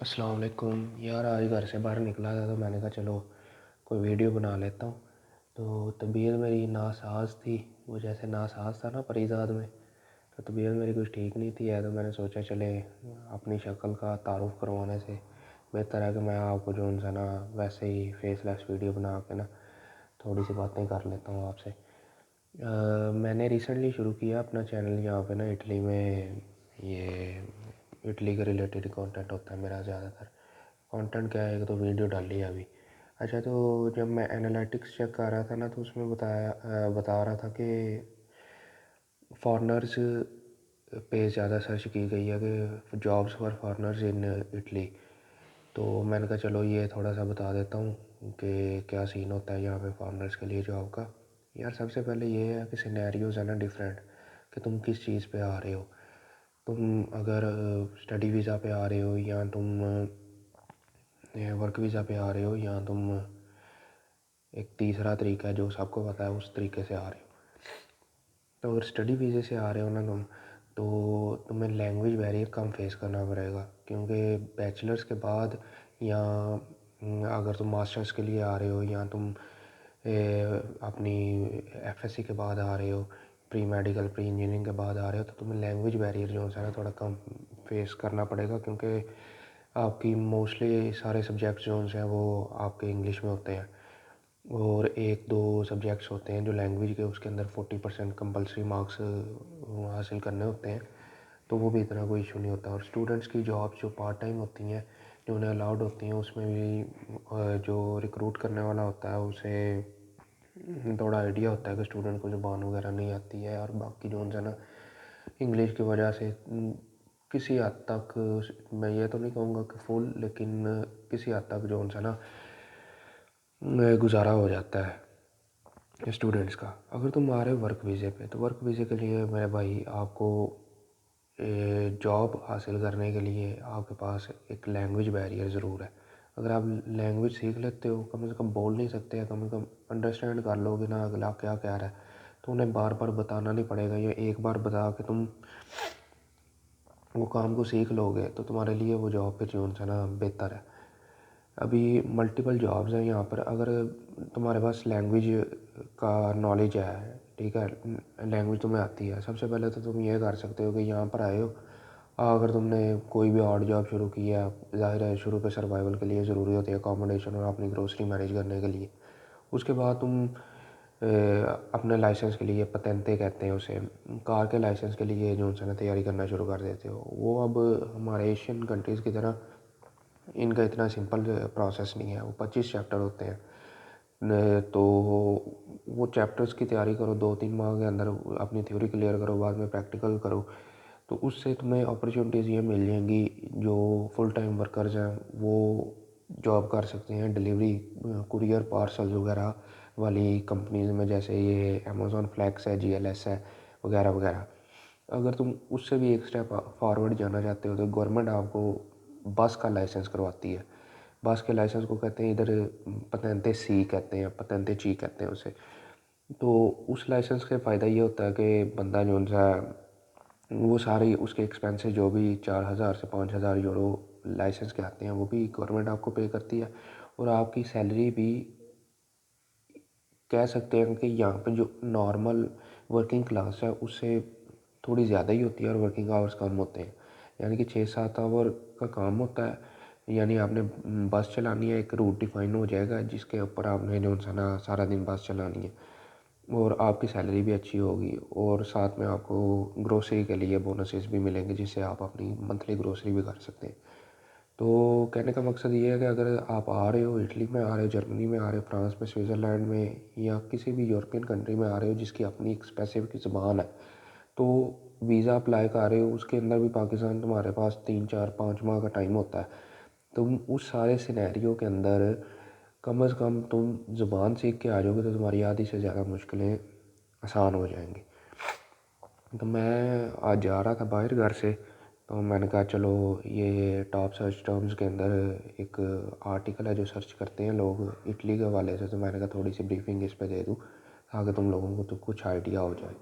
السلام علیکم یار، آج گھر سے باہر نکلا تھا تو میں نے کہا چلو کوئی ویڈیو بنا لیتا ہوں۔ تو طبیعت میری ناساز تھی، وہ جیسے ناساز تھا نا پریزاد میں، تو طبیعت میری کچھ ٹھیک نہیں تھی تو میں نے سوچا چلے اپنی شکل کا تعارف کروانے سے بہتر ہے کہ میں آپ کو جو انسان ویسے ہی فیس لیس ویڈیو بنا کے نا تھوڑی سی باتیں کر لیتا ہوں آپ سے۔ میں نے ریسنٹلی شروع کیا اپنا چینل یہاں پہ نا اٹلی میں، یہ اٹلی کے ریلیٹڈ کانٹینٹ ہوتا ہے میرا زیادہ تر۔ کانٹینٹ کیا ہے، ایک تو ویڈیو ڈالی ہے ابھی۔ اچھا، تو جب میں انالیٹکس چیک کر رہا تھا نا تو اس میں بتا رہا تھا کہ فارنرز پہ زیادہ سرچ کی گئی ہے کہ jobs for foreigners in Italy. تو میں نے کہا چلو یہ تھوڑا سا بتا دیتا ہوں کہ کیا سین ہوتا ہے یہاں پہ فارنرز کے لیے جاب کا۔ یار سب سے پہلے یہ ہے کہ سینیریوز ہے نا ڈیفرنٹ، کہ تم کس چیز پہ آ رہے ہو۔ تم اگر اسٹڈی ویزا پہ آ رہے ہو، یا تم ورک ویزا پہ آ رہے ہو، یا تم ایک تیسرا طریقہ ہے جو سب کو پتہ ہے اس طریقے سے آ رہے ہو۔ تو اگر اسٹڈی ویزے سے آ رہے ہو نا تو تمہیں لینگویج بیریئر کم فیس کرنا پڑے گا، کیونکہ بیچلرس کے بعد یا اگر تم ماسٹرس کے لیے آ رہے ہو، یا تم اپنی ایف ایس سی کے بعد آ رہے ہو، پری میڈیکل پری انجینئرنگ کے بعد آ رہے ہو، تو تمہیں لینگویج بیریئر جو ہے نا تھوڑا کم فیس کرنا پڑے گا، کیونکہ آپ کی موسٹلی سارے سبجیکٹس جو ہیں وہ آپ کے انگلش میں ہوتے ہیں، اور ایک دو سبجیکٹس ہوتے ہیں جو لینگویج کے، اس کے اندر 40% کمپلسری مارکس حاصل کرنے ہوتے ہیں، تو وہ بھی اتنا کوئی ایشو نہیں ہوتا۔ اور اسٹوڈنٹس کی جاب جو پارٹ ٹائم ہوتی ہیں، جو انہیں الاؤڈ ہوتی ہیں، اس میں بھی جو ریکروٹ کرنے والا ہوتا ہے اسے تھوڑا آئیڈیا ہوتا ہے کہ اسٹوڈنٹ کو زبان وغیرہ نہیں آتی ہے، اور باقی جو ہے نا انگلش کی وجہ سے کسی حد تک، میں یہ تو نہیں کہوں گا کہ فل، لیکن کسی حد تک جو ہے نا گزارا ہو جاتا ہے اسٹوڈنٹس کا۔ اگر تم آ رہے ہو ورک ویزے پہ، تو ورک ویزے کے لیے میرے بھائی آپ کو جاب حاصل کرنے کے لیے آپ کے پاس ایک لینگویج بیریئر ضرور ہے۔ اگر آپ لینگویج سیکھ لیتے ہو، کم سے کم بول نہیں سکتے ہیں، کم سے کم انڈرسٹینڈ کر لو گے نا اگلا کیا کہہ رہا ہے، تو انہیں بار بار بتانا نہیں پڑے گا، یا ایک بار بتا کے تم وہ کام کو سیکھ لو گے تو تمہارے لیے وہ جاب پہ جو ہے نا بہتر ہے۔ ابھی ملٹیپل جابز ہیں یہاں پر، اگر تمہارے پاس لینگویج کا نالج ہے، ٹھیک ہے، لینگویج تمہیں آتی ہے، سب سے پہلے تو تم یہ کر سکتے ہو کہ یہاں پر آئے ہو، اگر تم نے کوئی بھی آڈ جاب شروع کی ہے، ظاہر ہے شروع پہ سروائیول کے لیے ضروری ہوتی ہے اکاموڈیشن اور اپنی گروسری مینیج کرنے کے لیے۔ اس کے بعد تم اپنے لائسنس کے لیے، پتنتے کہتے ہیں اسے، کار کے لائسنس کے لیے جو ہے نا تیاری کرنا شروع کر دیتے ہو۔ وہ اب ہمارے ایشین کنٹریز کی طرح ان کا اتنا سمپل پروسیس نہیں ہے، وہ 25 چیپٹر ہوتے ہیں، تو وہ چیپٹرز کی تیاری کرو، 2-3 ماہ کے اندر اپنی تھیوری کلیئر کرو، بعد میں پریکٹیکل کرو، تو اس سے تمہیں اپرچونیٹیز یہ مل جائیں گی۔ جو فل ٹائم ورکرز ہیں وہ جاب کر سکتے ہیں ڈیلیوری، کوریئر پارسل وغیرہ والی کمپنیز میں، جیسے یہ امیزون فلیکس ہے، جی ایل ایس ہے، وغیرہ وغیرہ۔ اگر تم اس سے بھی ایک سٹیپ فارورڈ جانا چاہتے ہو تو گورنمنٹ آپ کو بس کا لائسنس کرواتی ہے۔ بس کے لائسنس کو کہتے ہیں ادھر پتنتے سی کہتے ہیں، پتنتے چی کہتے ہیں اسے۔ تو اس لائسنس کا فائدہ یہ ہوتا ہے کہ بندہ جو ہے وہ ساری اس کے ایکسپینسز جو بھی 4,000 سے 5,000 یورو لائسنس کے آتے ہیں وہ بھی گورنمنٹ آپ کو پے کرتی ہے، اور آپ کی سیلری بھی کہہ سکتے ہیں کہ یہاں پہ جو نارمل ورکنگ کلاس ہے اس سے تھوڑی زیادہ ہی ہوتی ہے، اور ورکنگ آورس کم ہوتے ہیں، یعنی کہ 6-7 آور کا کام ہوتا ہے، یعنی آپ نے بس چلانی ہے، ایک روٹ ڈیفائن ہو جائے گا جس کے اوپر آپ نے جو ہے نا سارا دن بس چلانی ہے، اور آپ کی سیلری بھی اچھی ہوگی، اور ساتھ میں آپ کو گروسری کے لیے بونسز بھی ملیں گے جس سے آپ اپنی منتھلی گروسری بھی کر سکتے ہیں۔ تو کہنے کا مقصد یہ ہے کہ اگر آپ آ رہے ہو، اٹلی میں آ رہے ہو، جرمنی میں آ رہے ہو، فرانس میں، سوئٹزرلینڈ میں، یا کسی بھی یورپین کنٹری میں آ رہے ہو جس کی اپنی ایک اسپیسیفک زبان ہے، تو ویزا اپلائی کر رہے ہو، اس کے اندر بھی پاکستان تمہارے پاس 3-4-5 ماہ کا ٹائم ہوتا ہے۔ تم اس سارے سینیریو کے اندر کم از کم تم زبان سیکھ کے آ جاؤ گے تو تمہاری آدھی سے زیادہ مشکلیں آسان ہو جائیں گی۔ تو میں آج جا رہا تھا باہر گھر سے، تو میں نے کہا چلو یہ ٹاپ سرچ ٹرمز کے اندر ایک آرٹیکل ہے جو سرچ کرتے ہیں لوگ اٹلی کے حوالے سے، تو میں نے کہا تھوڑی سی بریفنگ اس پہ دے دوں تاکہ تم لوگوں کو تو کچھ آئیڈیا ہو جائے۔